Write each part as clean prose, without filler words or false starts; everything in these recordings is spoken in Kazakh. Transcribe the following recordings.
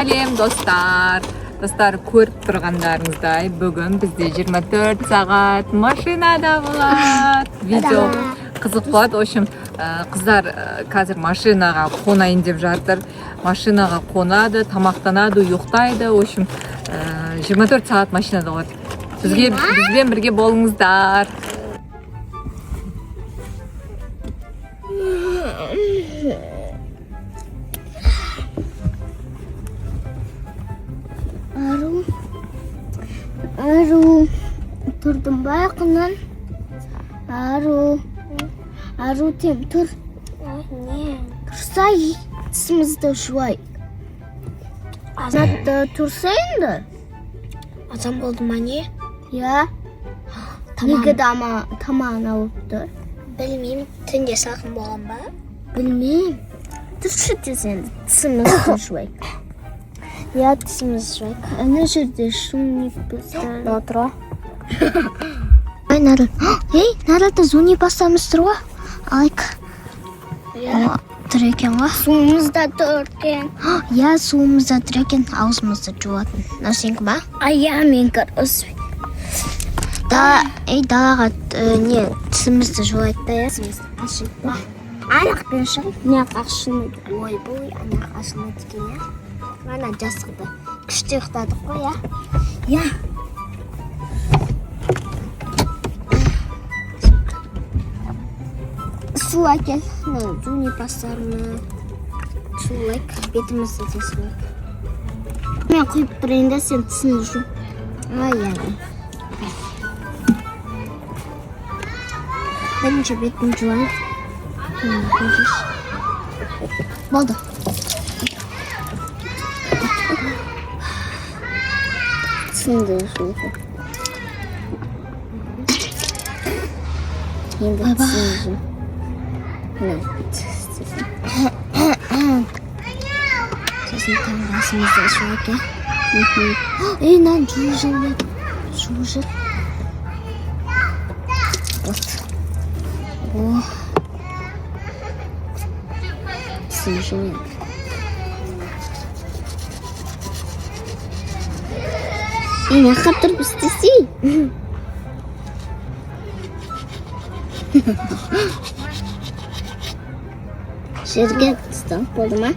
Сәлем достар. Достар, көріп тұрғандарыңыздай, бүгін бізде 24 сағат машинада болады. Видео қызық болады. В общем, қыздар қазір машинаға қонайын деп жатыр. Машинаға қонады, тамақтанады, ұйықтайды. В общем, 24 сағат машинада болады. Бізбен бірге болыңыздар. Ару, тұрдым байқынан. Ару тем тұр. Тұрса тісімізді жуай. Азатты тұрса енді. Азан болды ма не? Я. Неге тамағын алып тұр? Білмеймін, түнде салқын болған ба? Білмеймін. Тұршы десен тісімізді жуай. Я тісімізді жуай. Ана жерде шумник біздер. Отыра. Ай, Нарыл. Ей, Нарылды зуни бастамыз тұр ғой. Алайк. Тұр екен ғой. Суымызда тұр екен. Я, суымызда тұр екен. Аузымызды жуатын. Нәрсенгі ба? Ая, мен көріс. Далаға не тісімізді жуайды да, я? Тісімізді ашылды. Анақ бен шығып. Не қақшылмайды. Ой, бұл анақ ашылмайды екен, я? Ана жасықты. Күште ұқтадық қой, я? Я. Су әкел. Зуни пастарыны. Сулайк. Бетімізді де сулайк. Мен құйып тұрайын да сен тісін жу. Ай. Бірінші бетін жуайын. Болды. Тісінді жуайын. Енді тісін жу. Сосын таңғасымызды жуайын. Ей, нан жу-жу. Жу-жу. Вот. Снижение. Я хочу быстрее. Жерге стал подма.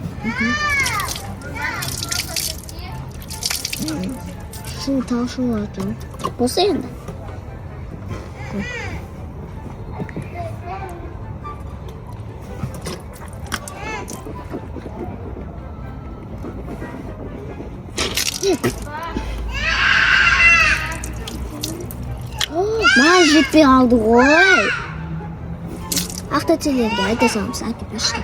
Су ташу атам. После. Мал жетпей қалды ғой. Ақтөтелерге айта саламыз, әкеп ашты.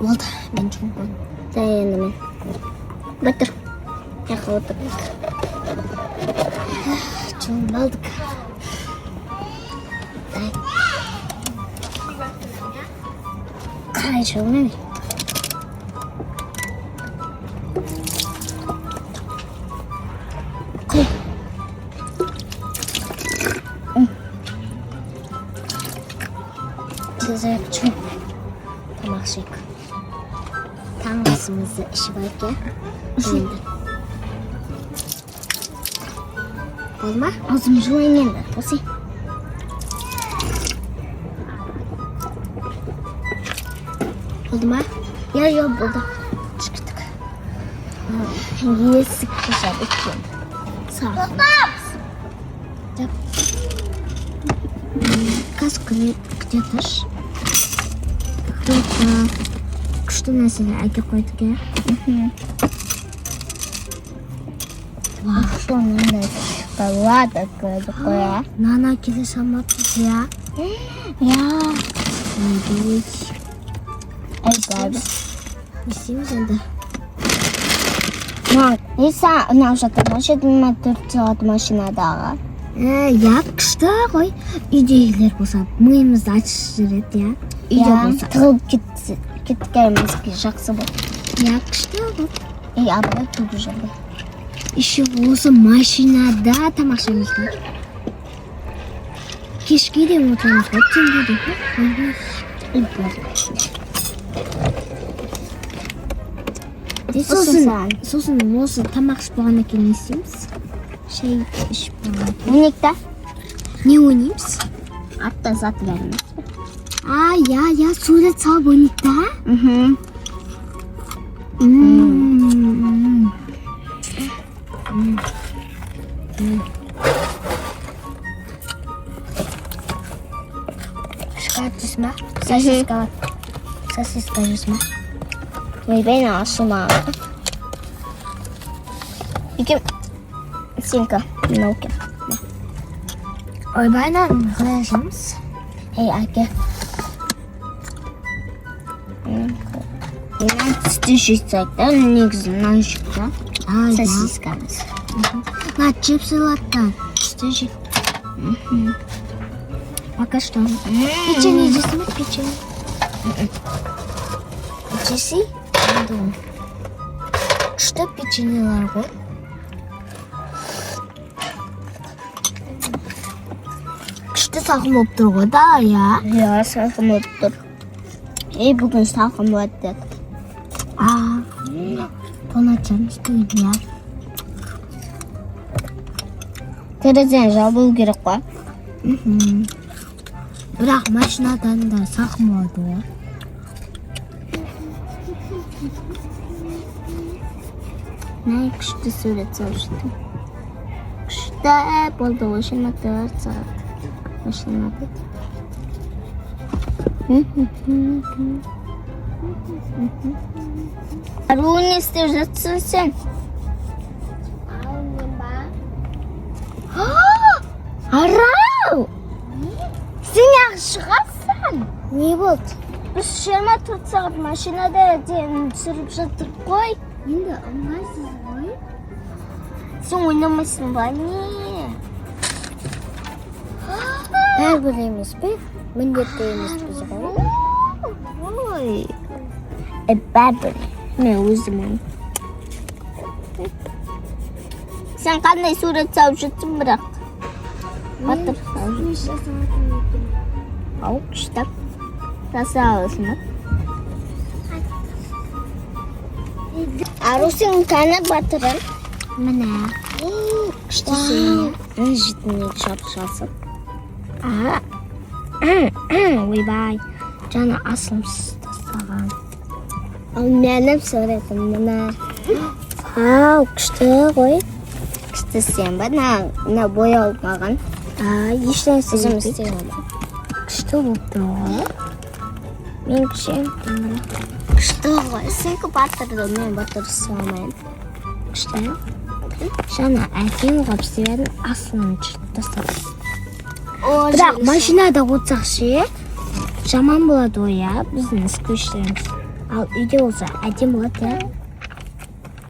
Болды, мен жұмпын. Енді мен. Бәттір. Яқа отырдық. Жұмбалдық. Қай жұмын? Güzel çok tamam şey. Tangasımızı işi var ki. Şimdi. Olma? Ağzım juayın yanında. Posi. Oldu mu? Ya burada. Çıktık. Yesik dışarı çıkıyor. Sağ ol. Yap. Kaskını где-то. Күшті нәрсені әкеп қойдық, я? Что мындай шоколад қойдық қой, я? Нана келе салмаппыз, я? Я. Айтады. Не істейміз енді? Иса, ұнап жатыр, машинада 4 сағат машинадағы. Я күшті ғой. Үйдегілер болса, миымызды ашып жүреді, я? Үйде болса. Тығылып кеткенімізге жақсы бол. Я күшті ғой. Абылай туды жүрді. Еще осы машинада тамақ жемейді. кешке дейін отырамыз ғой теңгеде. Сосын осы тамақ ішіп болғаннан кейін не істейміз? Шай ішіп болғаннан кейін. Ойнайық та. Не ойнаймыз? Атта заты бәріміз. Я, сурет салып ойнайық та? Шоколад жейсің ба? Сосиска жейсің ба? Ойбай ашыма. Екем. Сенка. Науке. Ойбайна қалай ашамыз? Ей, әке. Түсті жүйсек та, негізі мынау жүк та. Сосискамыз. На чипсы латтан. Түсті жүйк. Пока что. Печенье жейсің ба? Печенье. Жейсей? Күшті печеньелар ғой. Күшті салқын болып тұр ғой да, я? Я, салқын болып тұр. Ей, бүгін салқын болады. Тоны açarmış değil ya. Терезені жабылу керек қой. Бірақ машинадан да салқын болады ғой. Не, күшті сурет салып жүрдім. Күшті болды 24 сағат. Машинада. Ару, не істеп жатсың сен? Арау! Сен яғы шығасың? Не болды? Біз 24 сағат машинада ден түсіріп жаттық қой. Енді ыңғайсыз ғой. Сен ойнамайсың ба? Не? Бәрібір емес пе? Міндетті емес біз ғой. Ой. Бәрібір. Мен өзімін. Сен қандай сурет салып жүрсің бірақ? Батыр салып жүрсің. Ау, күштап. Таса аласың ба? Ару, сен тәні батырын? Міне. Күшті сен. Жітіне шап-шасып. Ойбай. Жаны асылымсыз тастаған. Ал менің суретім мына. Ау, күшті ғой. Күшті сен ба? На боялмаған. Ештеңе Өзім істеймін. күшті болып тұр ғой. Мен күшем. Күшті ғой. Сенкі батырды, мен батыр сұрамайын. Күшті. Жаны әкем ғапсырын асылын жұрт тастаған. Бірақ машинада отырсақ ше, жаман болады ғой, я, біздің іс көштеріміз. Ал үйде болса әдем болады,